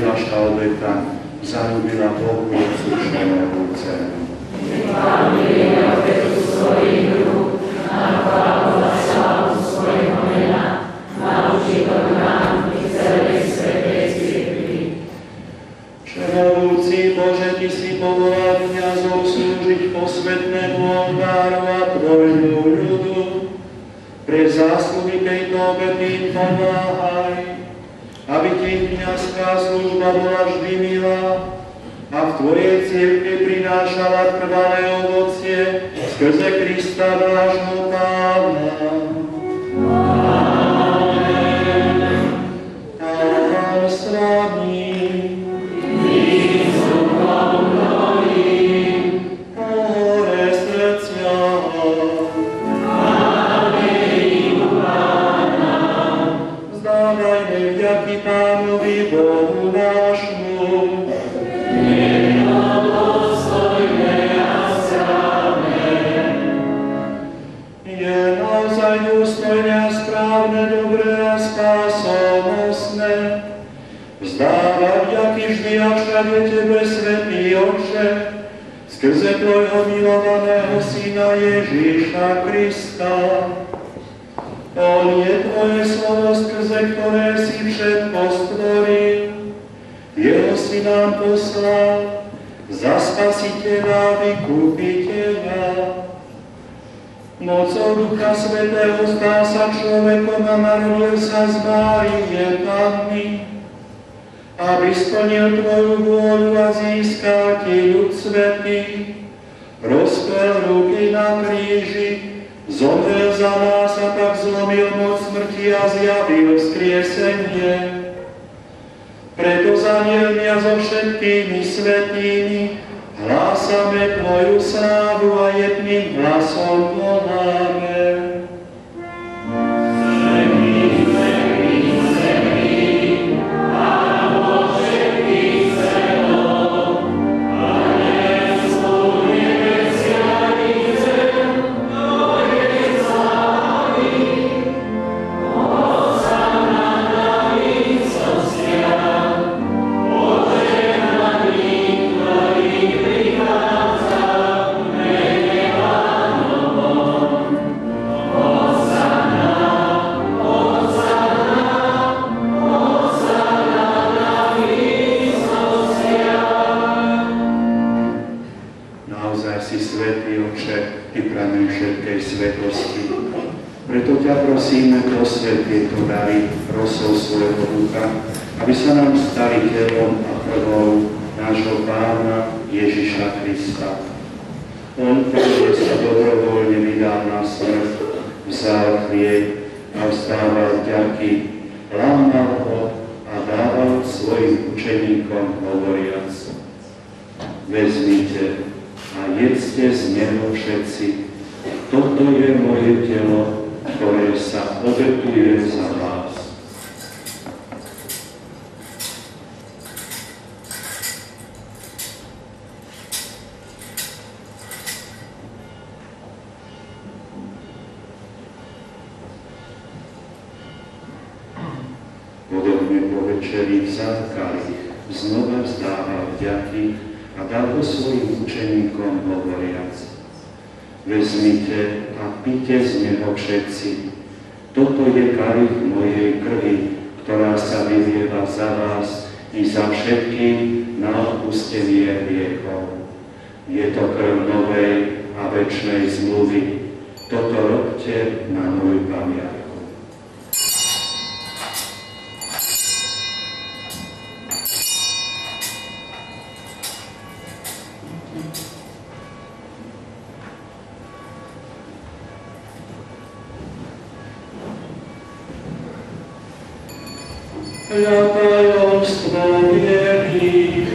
naša obeta zaľúbila Bohu odsúšenú cenu. Vychválili obetu svojich rúk, na chválu a slávu svojho mena, na užitok nám i celej svätej cirkvi. Všemovúci Bože, Ty si povolal mňa zoslúžiť posvätnému oltáru a Tvojmu ľudu. Pre zásluhy tejto obety pomáhaj, aby Ti kňazská služba bola vždy milá a v Tvojej cirkvi prinášala trvalé ovocie skrze Krista nášho Pána. Amen. Pán s vami. Pánovi Bohu nášmu. Je naozaj dôstojné a správne, dobré a spásonosné vzdávať vďaky vždy a všade Tebe, Svätý Otče, skrze Tvojho milovaného Syna Ježíša Krista. On je Tvoje slovo, skrze ktoré si všetko stvoril. Jeho si nám poslal za Spasiteľa a Vykupiteľa. Mocou Ducha Svätého stal sa človekom a narodil sa z Márie Panny, aby splnil Tvoju vôľu a získal Ti ľud svätý, rozpel ruky na kríži, zomrel za nás a tak zlomil moc smrti a zjavil vzkriesenie. Preto za anielmi a so všetkými svätými hlásame Tvoju slávu a jedným hlasom voláme. Prosíme, posväť tieto dary rosou svojho ducha, aby sa nám stali telom a krvou nášho Pána Ježiša Krista. On, ktorý sa dobrovoľne vydal na smrť, vzal chlieb a vzdával vďaky, lámal ho a dával svojim učeníkom hovoriac: Vezmite a jedzte z neho všetci, toto je moje telo, ktoré sa obetuje za vás. Podobne po večeri vzal kalich, znova vzdával vďaky a dal ho svojim učeníkom hovoriac: Vezmite a pite z neho všetci. Toto je kalich mojej krvi, ktorá sa vylieva za vás i za všetkým na odpustenie hriechov. Je to krv novej a večnej zmluvy. Toto robte na moju pamiatku. Tajomstvo viery.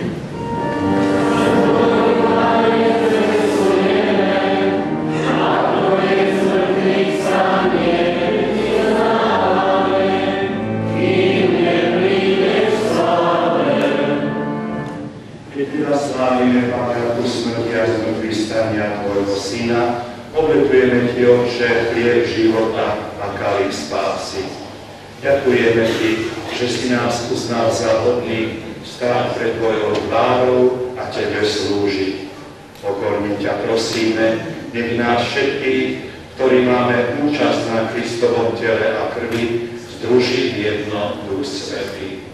Keď teda slávime pamiatku smrti a zmŕtvychvstania Tvojho Syna, obetujeme Ti, Otče, chlieb života a kalich spásy. Ďakujeme Ti, že si nás uznal za hodných stáť pred tvojou tvárou a tebe slúžiť. Pokorne ťa prosíme, nech nás všetkých, ktorí máme účasť na Kristovom tele a krvi, združí v jedno Duch Svätý.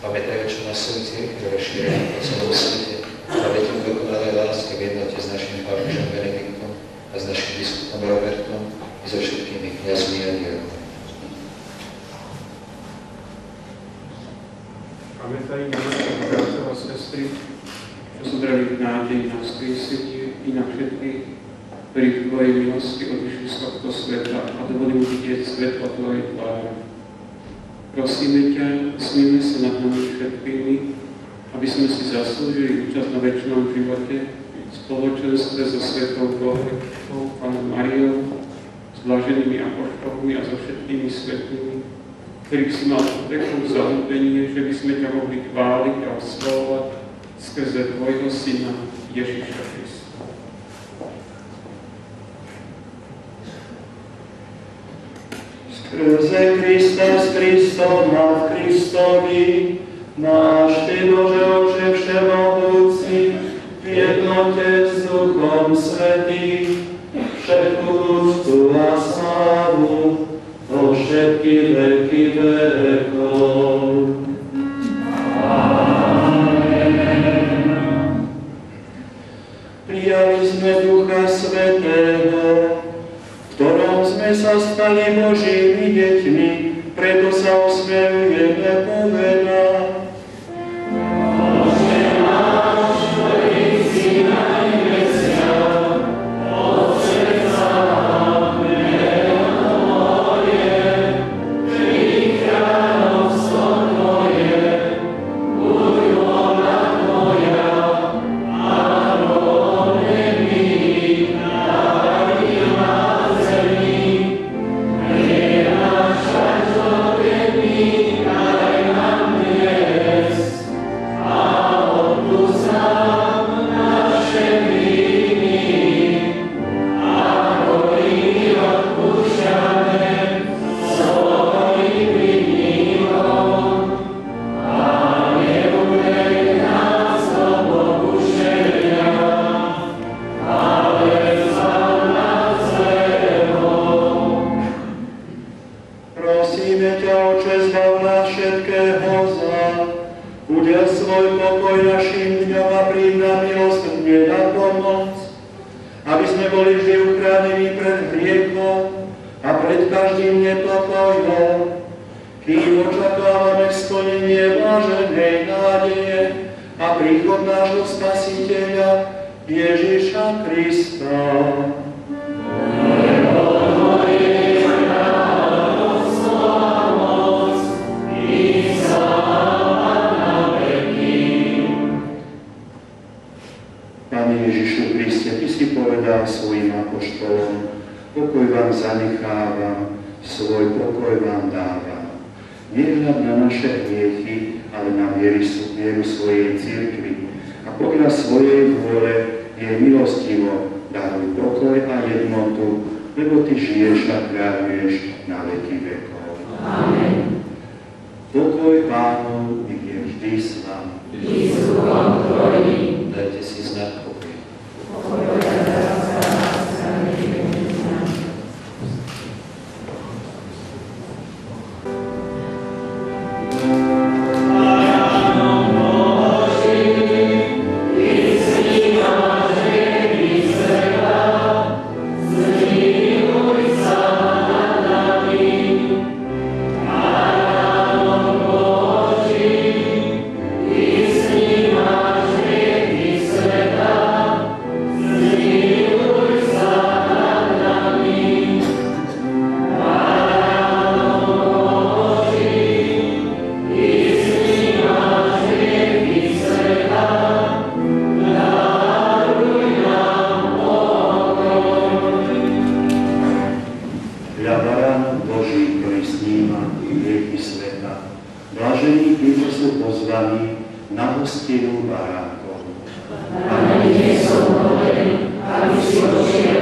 Pamätaj, čo na svoju cirkev rozšírený po celom svete, aby tým dokonalej láske v jednote s našim pápežom Benediktom a s našim biskupom Robertom i so všetkými kňazmi a diakonmi. Pamätaj na našich bratov a sestry, čo zobrali v nádeji na vzkriesenie i na všetkých, ktorí v Tvojej milosti odišli z tohto sveta a dovolili vidieť svetlo Tvojej tváre. Prosíme ťa, smíme sa nad nami všetkými, aby sme si zaslúžili účasť na večnom živote, v spoločenstve so Svetou Bohou, Pannou Máriou, s blaženými apoštolmi a so všetkými svätými, ktorých si mal takú zalúbenie, že by sme ťa mohli chváliť a oslavovať skrze Tvojho Syna Ježiša Krista. Skrze Krista s Kristom a v Kristovi, náš Ty, Bože Oče všemohúci, v jednote s Duchom Svätým, všetku úctu a slávu po všetky veky vekov. Prijali sme Ducha Svätého, v ktorom sme sa stali Božími deťmi, preto sa osmelujeme povedať. Bože náš, ktorý si na nebesiach, Otče sa meno Tvoje, príď kráľovstvo Tvoje, buď vôľa Tvoja, ako v nebi, tak i na zemi. Nech náš každodenný daj nám dnes a odpusť nám naše viny, ako i my odpúšťame svojim vinníkom. A neuveď nás do pokušenia, ale zbav nás zlého. Prosíme ťa, Oče, zbav nás všetkého zla, udel svoj pokoj našim dňom a príď na milosrdne na pomoc, aby sme boli vždy uchránení pred hriechom a pred každým nepokojom, kým očakávame splnenie blaženej nádeje a príchod nášho Spasiteľa Ježiša Krista. Pane Ježišu Kriste, Ty si povedal svojim apoštolom, pokoj vám zanechávam, svoj pokoj vám dávam. Nehľad na naše hriechy, ale na vieru svojej cirkvi. A podľa svojej vôle jej milostivo daruj pokoj a jednotu, lebo Ty žiješ a kráľuješ na veky vekov. Amen. Pokoj Pánov nech je vždy s vami. I s duchom tvojím. Dajte si znak pokoja. Pane, nie som hoden, aby si došiel